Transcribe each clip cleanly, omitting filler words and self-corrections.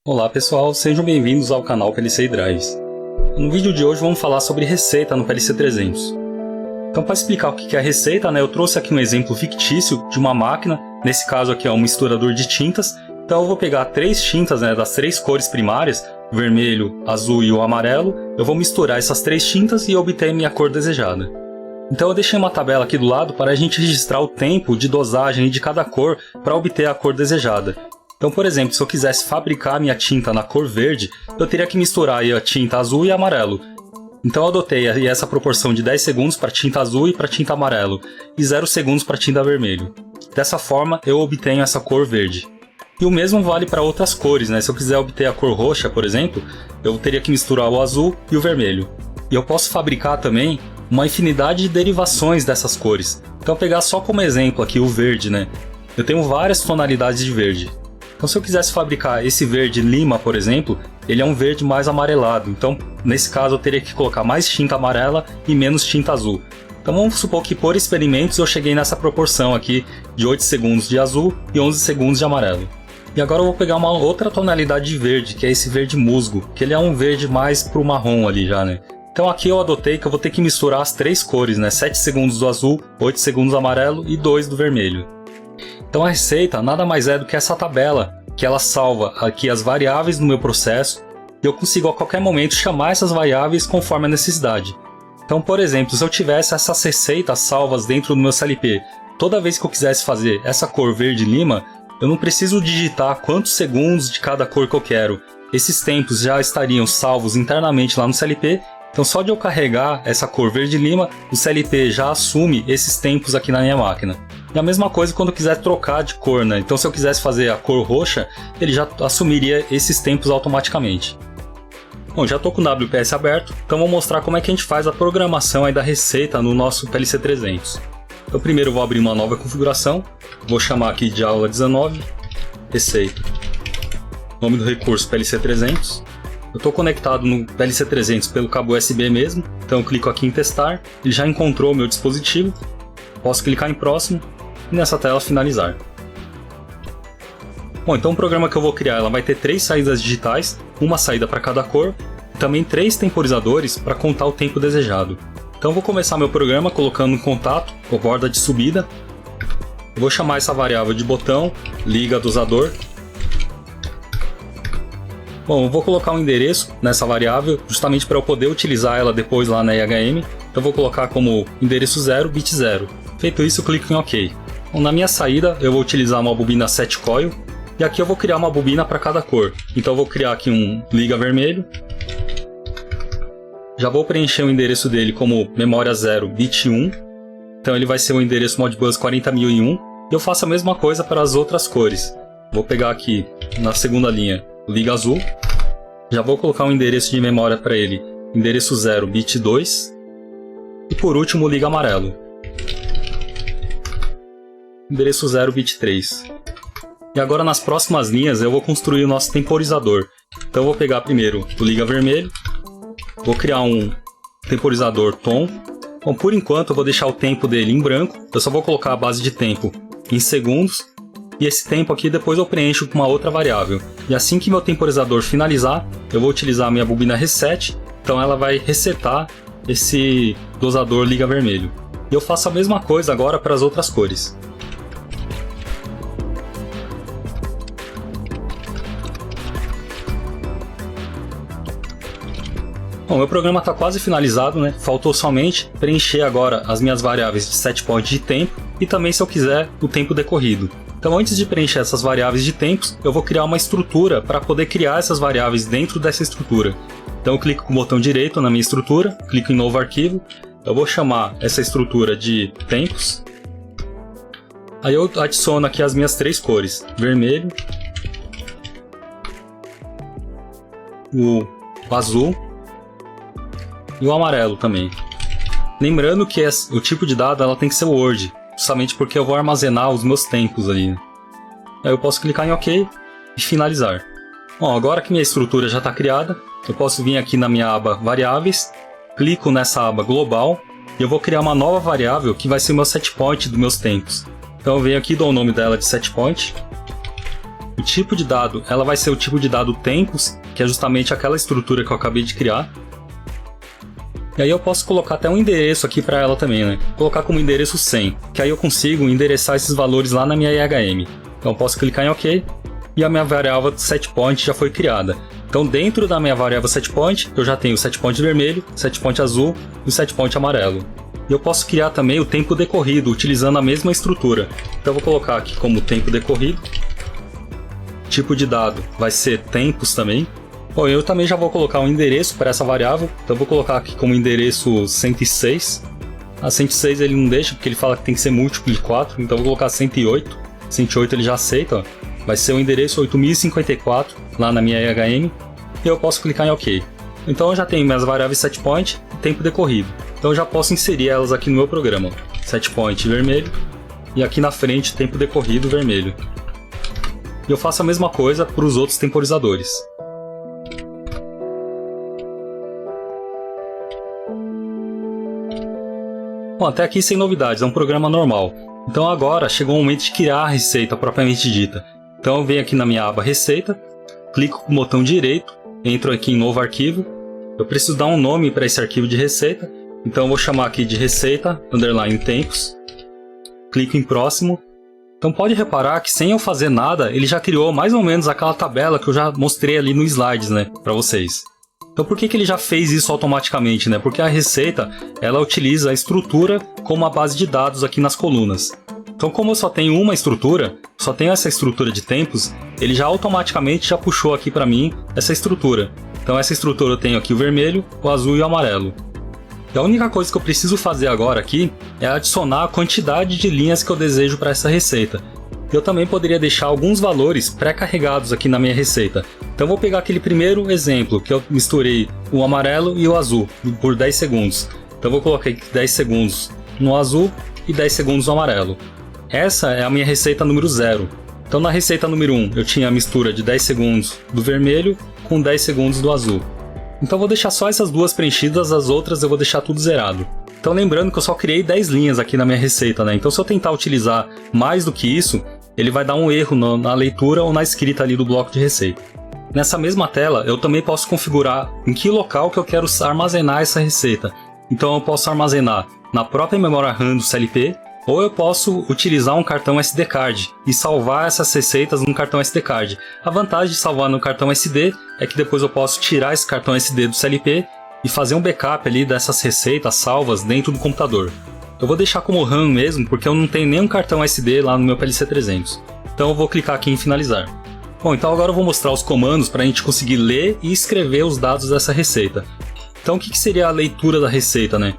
Olá pessoal, sejam bem-vindos ao canal PLC Drives. No vídeo de hoje vamos falar sobre receita no PLC 300. Então, para explicar o que é a receita, eu trouxe aqui um exemplo fictício de uma máquina, nesse caso aqui é um misturador de tintas. Então eu vou pegar três tintas das três cores primárias, o vermelho, azul e o amarelo. Eu vou misturar essas três tintas e obter a minha cor desejada. Então eu deixei uma tabela aqui do lado para a gente registrar o tempo de dosagem de cada cor para obter a cor desejada. Então, por exemplo, se eu quisesse fabricar minha tinta na cor verde, eu teria que misturar aí a tinta azul e amarelo. Então eu adotei essa proporção de 10 segundos para tinta azul e para tinta amarelo, e 0 segundos para tinta vermelho. Dessa forma, eu obtenho essa cor verde. E o mesmo vale para outras cores, Se eu quiser obter a cor roxa, por exemplo, eu teria que misturar o azul e o vermelho. E eu posso fabricar também uma infinidade de derivações dessas cores. Então, pegar só como exemplo aqui o verde, Eu tenho várias tonalidades de verde. Então, se eu quisesse fabricar esse verde lima, por exemplo, ele é um verde mais amarelado. Então, nesse caso, eu teria que colocar mais tinta amarela e menos tinta azul. Então, vamos supor que por experimentos eu cheguei nessa proporção aqui de 8 segundos de azul e 11 segundos de amarelo. E agora eu vou pegar uma outra tonalidade de verde, que é esse verde musgo, que ele é um verde mais pro marrom ali já, Então aqui eu adotei que eu vou ter que misturar as três cores, 7 segundos do azul, 8 segundos do amarelo e 2 do vermelho. Então a receita nada mais é do que essa tabela, que ela salva aqui as variáveis do meu processo, e eu consigo a qualquer momento chamar essas variáveis conforme a necessidade. Então, por exemplo, se eu tivesse essas receitas salvas dentro do meu CLP, toda vez que eu quisesse fazer essa cor verde lima, eu não preciso digitar quantos segundos de cada cor que eu quero. Esses tempos já estariam salvos internamente lá no CLP, então só de eu carregar essa cor verde lima, o CLP já assume esses tempos aqui na minha máquina. E a mesma coisa quando eu quiser trocar de cor, Então se eu quisesse fazer a cor roxa, ele já assumiria esses tempos automaticamente. Bom, já estou com o WPS aberto, então vou mostrar como é que a gente faz a programação aí da receita no nosso PLC 300. Então primeiro eu vou abrir uma nova configuração, vou chamar aqui de aula 19, receita, nome do recurso PLC 300. Eu estou conectado no PLC 300 pelo cabo USB mesmo, então eu clico aqui em testar, ele já encontrou o meu dispositivo, posso clicar em próximo e nessa tela finalizar. Bom, então o programa que eu vou criar ela vai ter 3 saídas digitais, uma saída para cada cor, e também 3 temporizadores para contar o tempo desejado. Então eu vou começar meu programa colocando um contato com borda de subida, eu vou chamar essa variável de botão, liga dosador. Bom, eu vou colocar um endereço nessa variável, justamente para eu poder utilizar ela depois lá na IHM. Então eu vou colocar como endereço 0, bit 0. Feito isso, eu clico em OK. Bom, na minha saída, eu vou utilizar uma bobina 7 coil. E aqui eu vou criar uma bobina para cada cor. Então eu vou criar aqui um liga vermelho. Já vou preencher o endereço dele como memória 0, bit 1. Então ele vai ser o endereço Modbus 40001. E eu faço a mesma coisa para as outras cores. Vou pegar aqui na segunda linha o liga azul. Já vou colocar um endereço de memória para ele, endereço 0, bit 2. E por último o liga amarelo, endereço 0, bit 3. E agora nas próximas linhas eu vou construir o nosso temporizador. Então eu vou pegar primeiro o liga vermelho, vou criar um temporizador tom. Bom, por enquanto eu vou deixar o tempo dele em branco, eu só vou colocar a base de tempo em segundos. E esse tempo aqui depois eu preencho com uma outra variável. E assim que meu temporizador finalizar, eu vou utilizar a minha bobina reset, então ela vai resetar esse dosador liga vermelho. E eu faço a mesma coisa agora para as outras cores. Bom, meu programa está quase finalizado, Faltou somente preencher agora as minhas variáveis de set point de tempo e também, se eu quiser, o tempo decorrido. Então, antes de preencher essas variáveis de tempos, eu vou criar uma estrutura para poder criar essas variáveis dentro dessa estrutura. Então, eu clico com o botão direito na minha estrutura, clico em novo arquivo, eu vou chamar essa estrutura de tempos. Aí eu adiciono aqui as minhas 3 cores, vermelho, o azul e o amarelo também. Lembrando que o tipo de dado ela tem que ser Word, justamente porque eu vou armazenar os meus tempos ali. Aí eu posso clicar em OK e finalizar. Bom, agora que minha estrutura já está criada, eu posso vir aqui na minha aba Variáveis, clico nessa aba Global e eu vou criar uma nova variável que vai ser o meu setpoint dos meus tempos. Então eu venho aqui e dou o nome dela de setpoint. o tipo de dado ela vai ser o tipo de dado tempos, que é justamente aquela estrutura que eu acabei de criar. E aí eu posso colocar até um endereço aqui para ela também, né? Colocar como endereço 100, que aí eu consigo endereçar esses valores lá na minha IHM. Então eu posso clicar em OK e a minha variável setPoint já foi criada. Então dentro da minha variável setPoint eu já tenho o setPoint vermelho, setPoint azul e o setPoint amarelo. E eu posso criar também o tempo decorrido utilizando a mesma estrutura. Então eu vou colocar aqui como tempo decorrido. Tipo de dado vai ser tempos também. Bom, eu também já vou colocar um endereço para essa variável, então eu vou colocar aqui como endereço 106. A 106 ele não deixa, porque ele fala que tem que ser múltiplo de 4, então eu vou colocar 108. 108 ele já aceita, ó. Vai ser o endereço 8054 lá na minha IHM, e eu posso clicar em OK. Então eu já tenho minhas variáveis setPoint e tempo decorrido, então eu já posso inserir elas aqui no meu programa. Setpoint vermelho, e aqui na frente tempo decorrido vermelho. E eu faço a mesma coisa para os outros temporizadores. Bom, até aqui sem novidades, é um programa normal. Então agora chegou o momento de criar a receita propriamente dita. Então eu venho aqui na minha aba Receita, clico com o botão direito, entro aqui em Novo Arquivo. Eu preciso dar um nome para esse arquivo de receita, então eu vou chamar aqui de Receita, _tempos. Clico em Próximo. Então pode reparar que sem eu fazer nada, ele já criou mais ou menos aquela tabela que eu já mostrei ali no slides, né, para vocês. Então por que ele já fez isso automaticamente, né? Porque a receita, ela utiliza a estrutura como a base de dados aqui nas colunas. Então como eu só tenho uma estrutura, só tenho essa estrutura de tempos, ele já automaticamente já puxou aqui para mim essa estrutura. Então essa estrutura eu tenho aqui o vermelho, o azul e o amarelo. E a única coisa que eu preciso fazer agora aqui é adicionar a quantidade de linhas que eu desejo para essa receita. Eu também poderia deixar alguns valores pré-carregados aqui na minha receita. Então vou pegar aquele primeiro exemplo, que eu misturei o amarelo e o azul por 10 segundos. Então vou colocar aqui 10 segundos no azul e 10 segundos no amarelo. Essa é a minha receita número 0. Então na receita número 1 eu tinha a mistura de 10 segundos do vermelho com 10 segundos do azul. Então vou deixar só essas duas preenchidas, as outras eu vou deixar tudo zerado. Então lembrando que eu só criei 10 linhas aqui na minha receita, né? Então se eu tentar utilizar mais do que isso, ele vai dar um erro na leitura ou na escrita ali do bloco de receita. Nessa mesma tela, eu também posso configurar em que local que eu quero armazenar essa receita. Então eu posso armazenar na própria memória RAM do CLP, ou eu posso utilizar um cartão SD card e salvar essas receitas no cartão SD card. A vantagem de salvar no cartão SD é que depois eu posso tirar esse cartão SD do CLP e fazer um backup ali dessas receitas salvas dentro do computador. Eu vou deixar como RAM mesmo, porque eu não tenho nenhum cartão SD lá no meu PLC 300. Então eu vou clicar aqui em finalizar. Bom, então agora eu vou mostrar os comandos para a gente conseguir ler e escrever os dados dessa receita. Então o que seria a leitura da receita, né?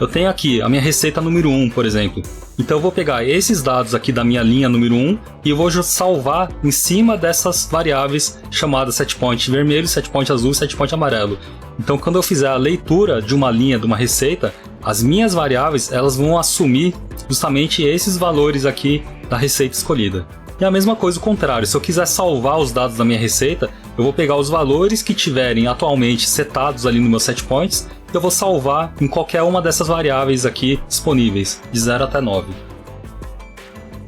Eu tenho aqui a minha receita número 1, por exemplo. Então eu vou pegar esses dados aqui da minha linha número 1 e eu vou salvar em cima dessas variáveis chamadas setPoint vermelho, setPoint azul e setPoint amarelo. Então quando eu fizer a leitura de uma linha de uma receita, as minhas variáveis elas vão assumir justamente esses valores aqui da receita escolhida. E a mesma coisa o contrário, se eu quiser salvar os dados da minha receita, eu vou pegar os valores que tiverem atualmente setados ali no meu setpoints, eu vou salvar em qualquer uma dessas variáveis aqui disponíveis, de 0 até 9.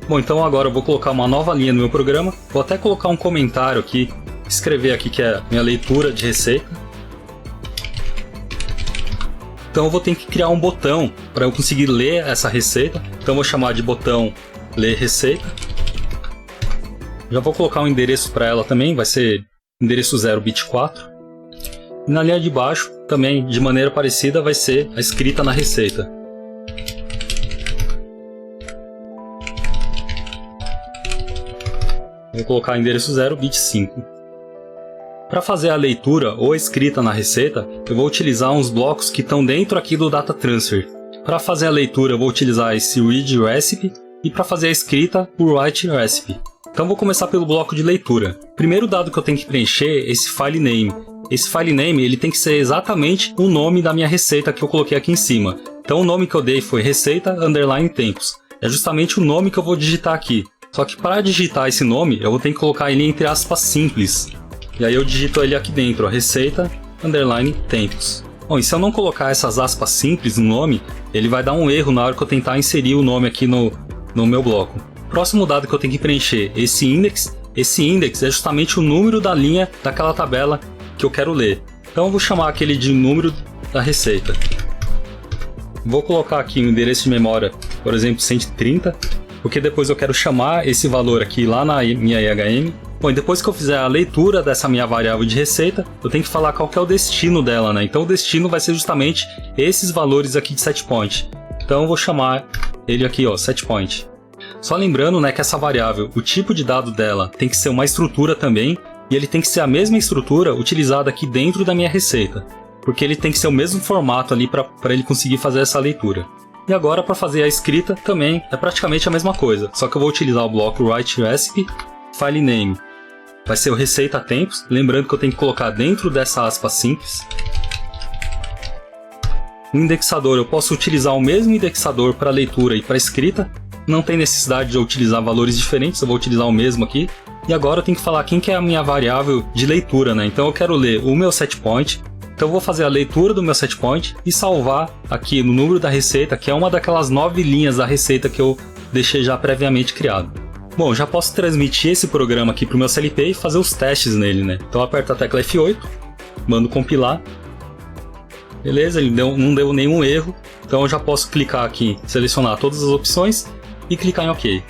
Bom, então agora eu vou colocar uma nova linha no meu programa, vou até colocar um comentário aqui, escrever aqui que é minha leitura de receita. Então eu vou ter que criar um botão para eu conseguir ler essa receita, então eu vou chamar de botão ler receita. Já vou colocar um endereço para ela também, vai ser endereço 0 bit 4. E na linha de baixo, também de maneira parecida, vai ser a escrita na receita. Vou colocar endereço 0 bit 5. Para fazer a leitura ou a escrita na receita, eu vou utilizar uns blocos que estão dentro aqui do Data Transfer. Para fazer a leitura, eu vou utilizar esse Read Recipe e para fazer a escrita, o Write Recipe. Então vou começar pelo bloco de leitura. Primeiro dado que eu tenho que preencher é esse file name. Esse file name ele tem que ser exatamente o nome da minha receita que eu coloquei aqui em cima. Então o nome que eu dei foi receita _ tempos. É justamente o nome que eu vou digitar aqui. Só que para digitar esse nome, eu vou ter que colocar ele entre aspas simples. E aí eu digito ele aqui dentro, ó, receita _ tempos. Bom, e se eu não colocar essas aspas simples no nome, ele vai dar um erro na hora que eu tentar inserir o nome aqui no meu bloco. Próximo dado que eu tenho que preencher, esse index, esse index é justamente o número da linha daquela tabela que eu quero ler. Então eu vou chamar aquele de número da receita. Vou colocar aqui o endereço de memória, por exemplo, 130, porque depois eu quero chamar esse valor aqui lá na minha IHM. Bom, e depois que eu fizer a leitura dessa minha variável de receita, eu tenho que falar qual que é o destino dela, né? Então o destino vai ser justamente esses valores aqui de setPoint. Então eu vou chamar ele aqui, ó, setPoint. Só lembrando, né, que essa variável, o tipo de dado dela tem que ser uma estrutura também, e ele tem que ser a mesma estrutura utilizada aqui dentro da minha receita, porque ele tem que ser o mesmo formato ali para ele conseguir fazer essa leitura. E agora, para fazer a escrita, também é praticamente a mesma coisa, só que eu vou utilizar o bloco WriteRecipe, file name. Vai ser o receita tempos, lembrando que eu tenho que colocar dentro dessa aspa simples. O indexador, eu posso utilizar o mesmo indexador para leitura e para escrita, não tem necessidade de eu utilizar valores diferentes, eu vou utilizar o mesmo aqui. E agora eu tenho que falar quem que é a minha variável de leitura, né? Então eu quero ler o meu setPoint, então eu vou fazer a leitura do meu setPoint e salvar aqui no número da receita, que é uma daquelas 9 linhas da receita que eu deixei já previamente criado. Bom, já posso transmitir esse programa aqui para o meu CLP e fazer os testes nele, né? Então eu aperto a tecla F8, mando compilar. Beleza, ele não deu nenhum erro, então eu já posso clicar aqui, selecionar todas as opções e clicar em OK.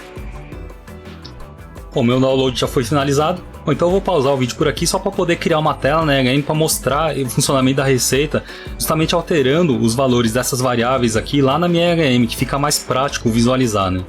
Bom, meu download já foi finalizado. Bom, então eu vou pausar o vídeo por aqui só para poder criar uma tela na IHM para mostrar o funcionamento da receita, justamente alterando os valores dessas variáveis aqui lá na minha IHM, que fica mais prático visualizar, né?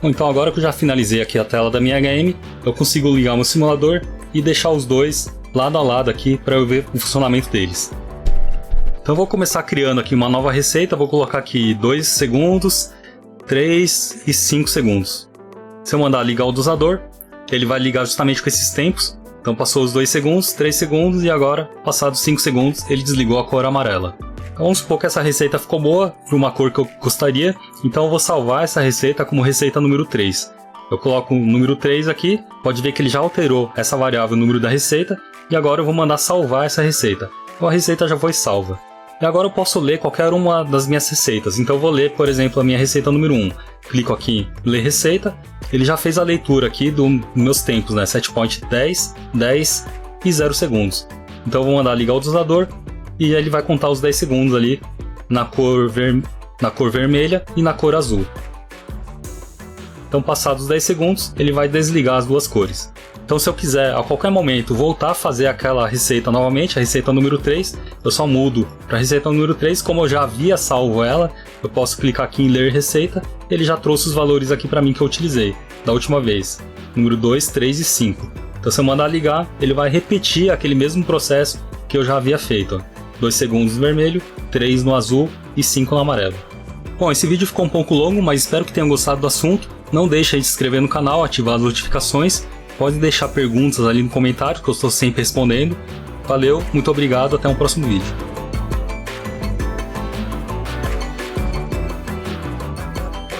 Então agora que eu já finalizei aqui a tela da minha IHM, eu consigo ligar o meu simulador e deixar os dois lado a lado aqui para eu ver o funcionamento deles. Então eu vou começar criando aqui uma nova receita, vou colocar aqui 2 segundos, 3 e 5 segundos. Se eu mandar ligar o dosador, ele vai ligar justamente com esses tempos. Então passou os 2 segundos, 3 segundos e agora, passados 5 segundos, ele desligou a cor amarela. Então, vamos supor que essa receita ficou boa, por uma cor que eu gostaria, então eu vou salvar essa receita como receita número 3. Eu coloco o número 3 aqui, pode ver que ele já alterou essa variável número da receita, e agora eu vou mandar salvar essa receita. Então a receita já foi salva. E agora eu posso ler qualquer uma das minhas receitas, então eu vou ler, por exemplo, a minha receita número 1. Clico aqui em ler receita, ele já fez a leitura aqui dos meus tempos, né? Setpoint 10, 10 e 0 segundos. Então eu vou mandar ligar o dosador, e ele vai contar os 10 segundos ali na cor vermelha e na cor azul. Então, passados os 10 segundos, ele vai desligar as duas cores. Então, se eu quiser a qualquer momento voltar a fazer aquela receita novamente, a receita número 3, eu só mudo para a receita número 3, como eu já havia salvo ela, eu posso clicar aqui em ler receita, ele já trouxe os valores aqui para mim que eu utilizei da última vez, número 2, 3 e 5. Então, se eu mandar ligar, ele vai repetir aquele mesmo processo que eu já havia feito. 2 segundos no vermelho, 3 no azul e 5 no amarelo. Bom, esse vídeo ficou um pouco longo, mas espero que tenham gostado do assunto. Não deixe de se inscrever no canal, ativar as notificações. Podem deixar perguntas ali no comentário, que eu estou sempre respondendo. Valeu, muito obrigado, até um próximo vídeo.